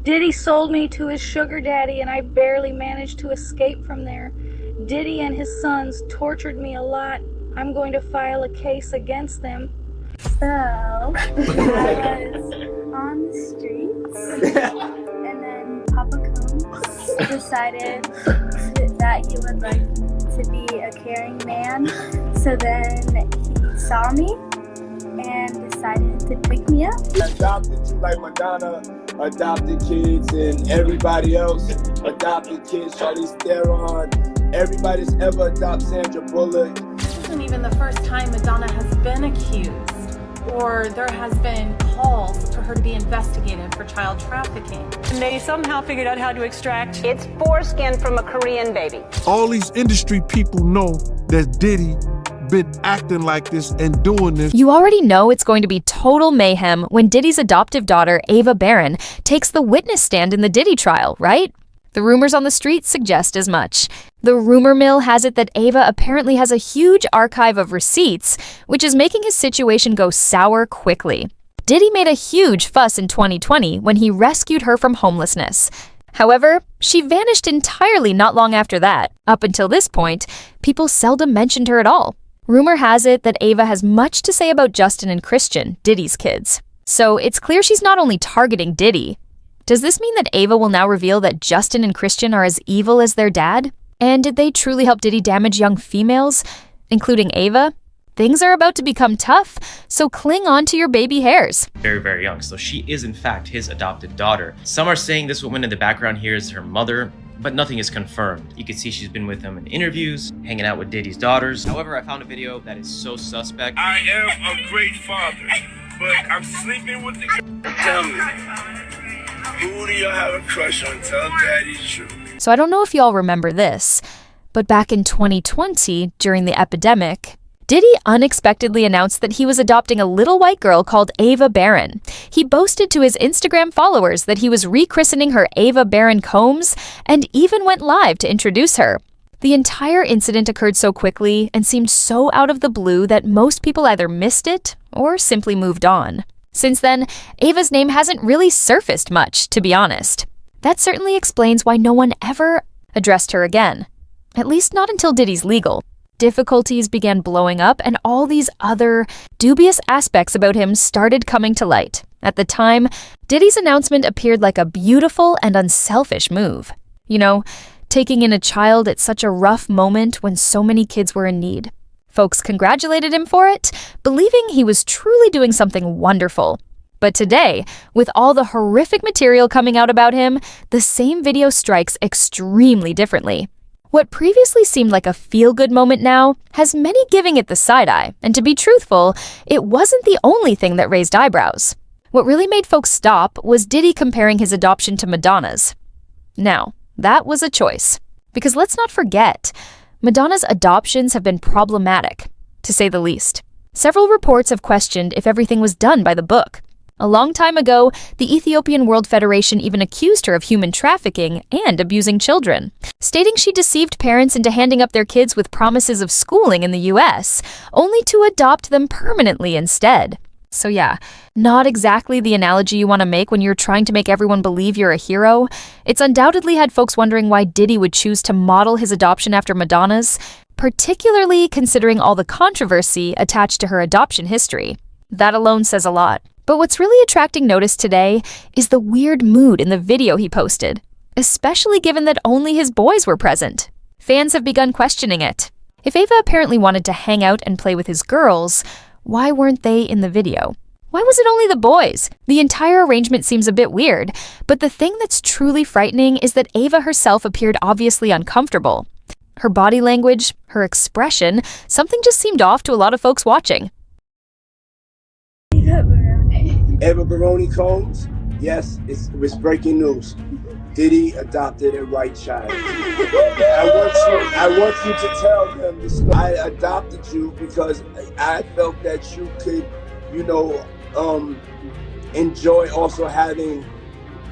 Diddy sold me to his sugar daddy and I barely managed to escape from there. Diddy and his sons tortured me a lot. I'm going to file a case against them. So, I was on the streets, and then Papa Combs decided that he would like to be a caring man. So then he saw me and decided to pick me up. Adopted you like Madonna adopted kids, and everybody else adopted kids. Charlize Theron, everybody's ever adopted Sandra Bullock. This isn't even the first time Madonna has been accused, or there has been calls for her to be investigated for child trafficking. And they somehow figured out how to extract its foreskin from a Korean baby. All these industry people know that Diddy been acting like this and doing this. You already know it's going to be total mayhem when Diddy's adoptive daughter, Ava Barron, takes the witness stand in the Diddy trial, right? The rumors on the street suggest as much. The rumor mill has it that Ava apparently has a huge archive of receipts, which is making his situation go sour quickly. Diddy made a huge fuss in 2020 when he rescued her from homelessness. However, she vanished entirely not long after that. Up until this point, people seldom mentioned her at all. Rumor has it that Ava has much to say about Justin and Christian, Diddy's kids. So it's clear she's not only targeting Diddy. Does this mean that Ava will now reveal that Justin and Christian are as evil as their dad? And did they truly help Diddy damage young females, including Ava? Things are about to become tough, so cling on to your baby hairs. Very, very young, so she is in fact his adopted daughter. Some are saying this woman in the background here is her mother, but nothing is confirmed. You can see she's been with him in interviews, hanging out with Diddy's daughters. However, I found a video that is so suspect. I am a great father, but I'm sleeping with the girl. Tell me, who do you have a crush on? Tell Daddy the truth. So I don't know if y'all remember this, but back in 2020, during the epidemic, Diddy unexpectedly announced that he was adopting a little white girl called Ava Barron. He boasted to his Instagram followers that he was rechristening her Ava Barron Combs and even went live to introduce her. The entire incident occurred so quickly and seemed so out of the blue that most people either missed it or simply moved on. Since then, Ava's name hasn't really surfaced much, to be honest. That certainly explains why no one ever addressed her again. At least not until Diddy's legal. Difficulties began blowing up and all these other dubious aspects about him started coming to light. At the time, Diddy's announcement appeared like a beautiful and unselfish move. You know, taking in a child at such a rough moment when so many kids were in need. Folks congratulated him for it, believing he was truly doing something wonderful. But today, with all the horrific material coming out about him, the same video strikes extremely differently. What previously seemed like a feel-good moment now has many giving it the side-eye, and to be truthful, it wasn't the only thing that raised eyebrows. What really made folks stop was Diddy comparing his adoption to Madonna's. Now, that was a choice. Because let's not forget, Madonna's adoptions have been problematic, to say the least. Several reports have questioned if everything was done by the book. A long time ago, the Ethiopian World Federation even accused her of human trafficking and abusing children, stating she deceived parents into handing up their kids with promises of schooling in the US, only to adopt them permanently instead. So yeah, not exactly the analogy you want to make when you're trying to make everyone believe you're a hero. It's undoubtedly had folks wondering why Diddy would choose to model his adoption after Madonna's, particularly considering all the controversy attached to her adoption history. That alone says a lot. But what's really attracting notice today is the weird mood in the video he posted, especially given that only his boys were present. Fans have begun questioning it. If Ava apparently wanted to hang out and play with his girls, why weren't they in the video? Why was it only the boys? The entire arrangement seems a bit weird, but the thing that's truly frightening is that Ava herself appeared obviously uncomfortable. Her body language, her expression, something just seemed off to a lot of folks watching. Ava Baroni Combs, yes, it was breaking news. Diddy adopted a white child. I want you to tell them the story. I adopted you because I felt that you could, enjoy also having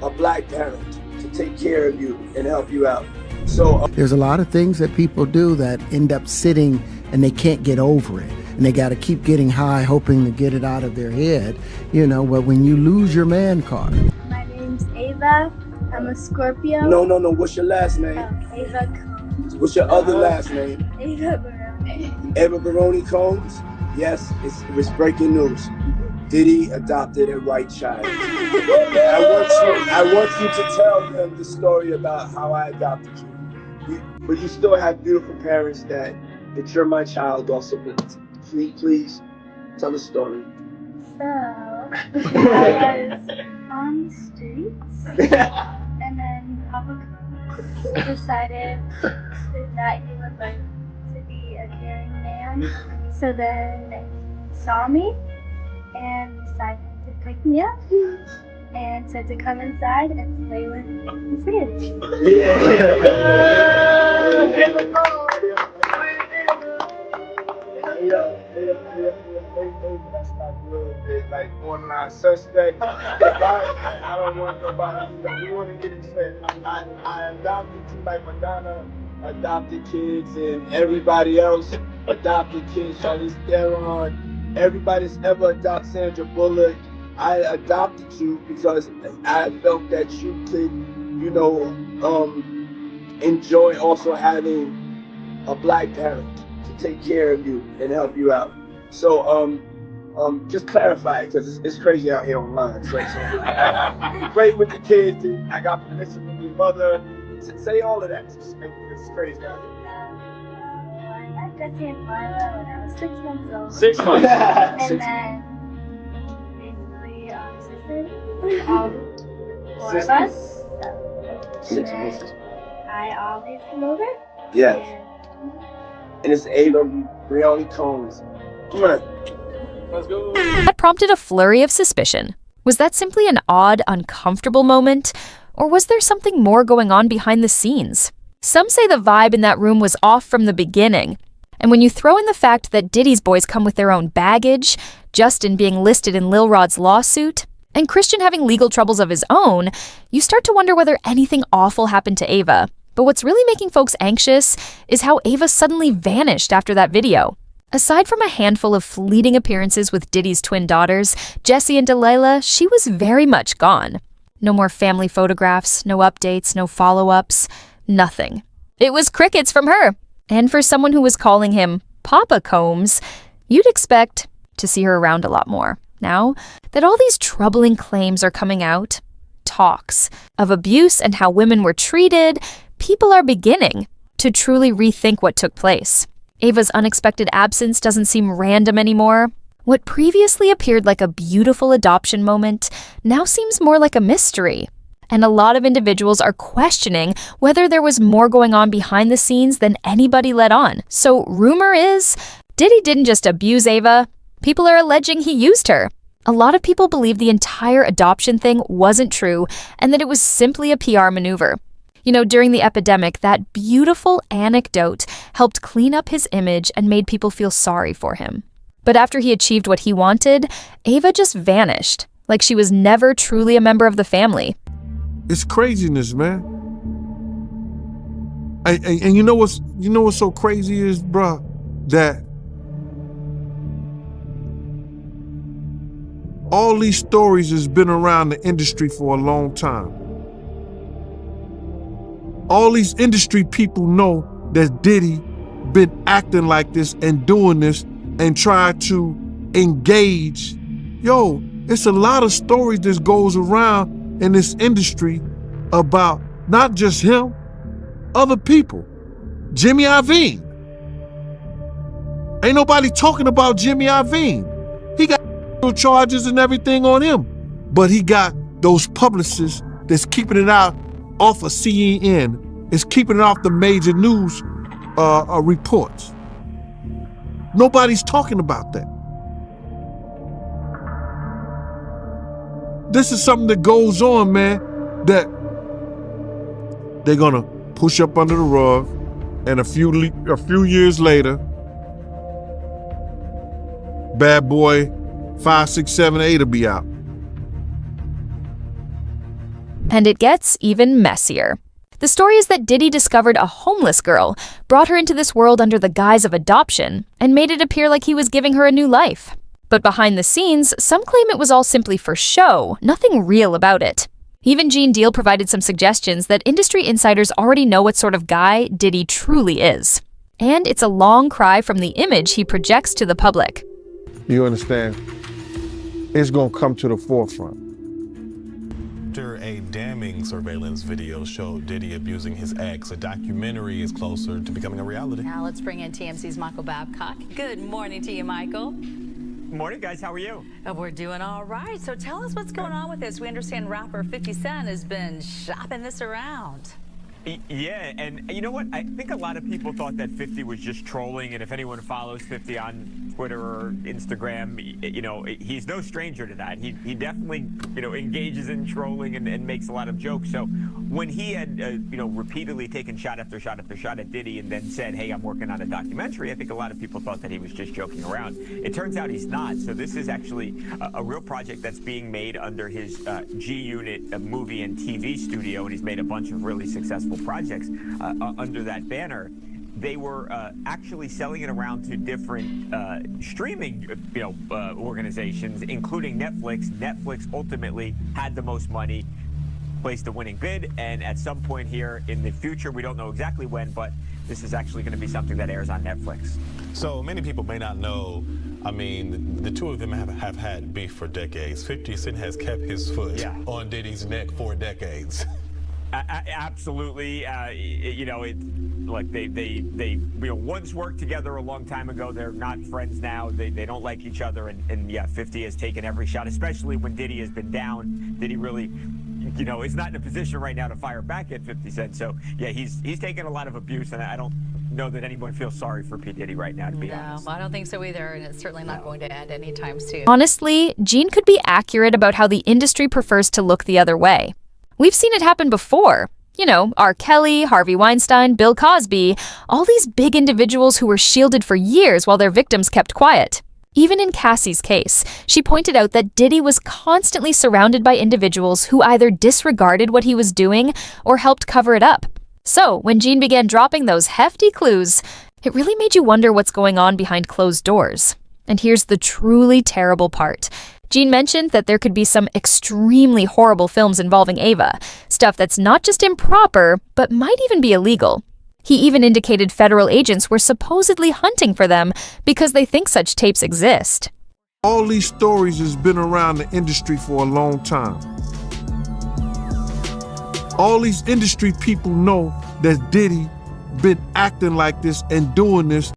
a black parent to take care of you and help you out. So there's a lot of things that people do that end up sitting and they can't get over it. And they got to keep getting high, hoping to get it out of their head, but when you lose your man card. My name's Ava. Ava. I'm a Scorpio. No. What's your last name? Ava Combs. What's your other last name? Ava Baroni. Eva Baroni Combs? Yes, it's breaking news. Diddy adopted a white child. I want you to tell them the story about how I adopted you. But you still have beautiful parents that you're my child also. Please tell the story. So, I was on the streets, and then Papa decided that he would like to be a caring man. So then he saw me and decided to pick me up and said to come inside and play with his kids. That's not good. It's like borderline suspect. I don't want nobody. We want to get it straight. I adopted you like Madonna adopted kids and everybody else adopted kids. Charlize Theron, everybody's ever adopted Sandra Bullock. I adopted you because I felt that you could, enjoy also having a black parent to take care of you and help you out. So, just clarify it because it's crazy out here online. So great with the kids. I got permission from your mother. Say all of that. It's crazy out here. I got to Florida when I was 6 months old. 6 months. And then basically sisters, all 4 of us. And then I always come over. Yes. And it's Ava Baroni Combs. Come on. Let's go. That prompted a flurry of suspicion. Was that simply an odd, uncomfortable moment? Or was there something more going on behind the scenes? Some say the vibe in that room was off from the beginning. And when you throw in the fact that Diddy's boys come with their own baggage, Justin being listed in Lil Rod's lawsuit, and Christian having legal troubles of his own, you start to wonder whether anything awful happened to Ava. But what's really making folks anxious is how Ava suddenly vanished after that video. Aside from a handful of fleeting appearances with Diddy's twin daughters, Jessie and Delilah, she was very much gone. No more family photographs, no updates, no follow-ups, nothing. It was crickets from her. And for someone who was calling him Papa Combs, you'd expect to see her around a lot more. Now that all these troubling claims are coming out, talks of abuse and how women were treated, people are beginning to truly rethink what took place. Ava's unexpected absence doesn't seem random anymore. What previously appeared like a beautiful adoption moment now seems more like a mystery. And a lot of individuals are questioning whether there was more going on behind the scenes than anybody let on. So rumor is, Diddy didn't just abuse Ava. People are alleging he used her. A lot of people believe the entire adoption thing wasn't true and that it was simply a PR maneuver. During the epidemic, that beautiful anecdote helped clean up his image and made people feel sorry for him. But after he achieved what he wanted, Ava just vanished, like she was never truly a member of the family. It's craziness, man. And you know what's so crazy is, bruh, that all these stories has been around the industry for a long time. All these industry people know that Diddy been acting like this and doing this and trying to engage. Yo, it's a lot of stories that goes around in this industry about not just him, other people. Jimmy Iovine. Ain't nobody talking about Jimmy Iovine. He got charges and everything on him. But he got those publicists that's keeping it out off of CNN. It's keeping it off the major news reports. Nobody's talking about that. This is something that goes on, man, that they're gonna push up under the rug, and a few years later, Bad Boy 5, 6, 7, 8 will be out. And it gets even messier. The story is that Diddy discovered a homeless girl, brought her into this world under the guise of adoption, and made it appear like he was giving her a new life. But behind the scenes, some claim it was all simply for show, nothing real about it. Even Gene Deal provided some suggestions that industry insiders already know what sort of guy Diddy truly is. And it's a long cry from the image he projects to the public. You understand? It's gonna come to the forefront. After a damning surveillance video showed Diddy abusing his ex, a documentary is closer to becoming a reality. Now let's bring in TMC's Michael Babcock. Good morning to you, Michael. Morning, guys. How are you? We're doing all right. So tell us what's going on with this. We understand rapper 50 Cent has been shopping this around. Yeah, and you know what? I think a lot of people thought that 50 was just trolling, and if anyone follows 50 on Twitter or Instagram, you know, he's no stranger to that. He definitely, you know, engages in trolling and makes a lot of jokes. So when he had, you know, repeatedly taken shot after shot after shot at Diddy and then said, hey, I'm working on a documentary, I think a lot of people thought that he was just joking around. It turns out he's not. So this is actually a real project that's being made under his G-Unit movie and TV studio, and he's made a bunch of really successful projects under that banner. They were actually selling it around to different streaming, organizations, including Netflix. Netflix ultimately had the most money, placed the winning bid, and at some point here in the future, we don't know exactly when, but this is actually going to be something that airs on Netflix. So many people may not know, I mean, the two of them have had beef for decades. 50 Cent has kept his foot on Diddy's neck for decades. Absolutely. Like they once worked together a long time ago. They're not friends now. They don't like each other. And yeah, 50 has taken every shot, especially when Diddy has been down. Diddy really, is not in a position right now to fire back at 50 Cent. So yeah, he's taken a lot of abuse, and I don't know that anyone feels sorry for P. Diddy right now, to be honest. No, I don't think so either, and it's certainly not going to end anytime soon. Honestly, Gene could be accurate about how the industry prefers to look the other way. We've seen it happen before. R. Kelly, Harvey Weinstein, Bill Cosby, all these big individuals who were shielded for years while their victims kept quiet. Even in Cassie's case, she pointed out that Diddy was constantly surrounded by individuals who either disregarded what he was doing or helped cover it up. So, when Gene began dropping those hefty clues, it really made you wonder what's going on behind closed doors. And here's the truly terrible part. Gene mentioned that there could be some extremely horrible films involving Ava, stuff that's not just improper, but might even be illegal. He even indicated federal agents were supposedly hunting for them because they think such tapes exist. All these stories has been around the industry for a long time. All these industry people know that Diddy been acting like this and doing this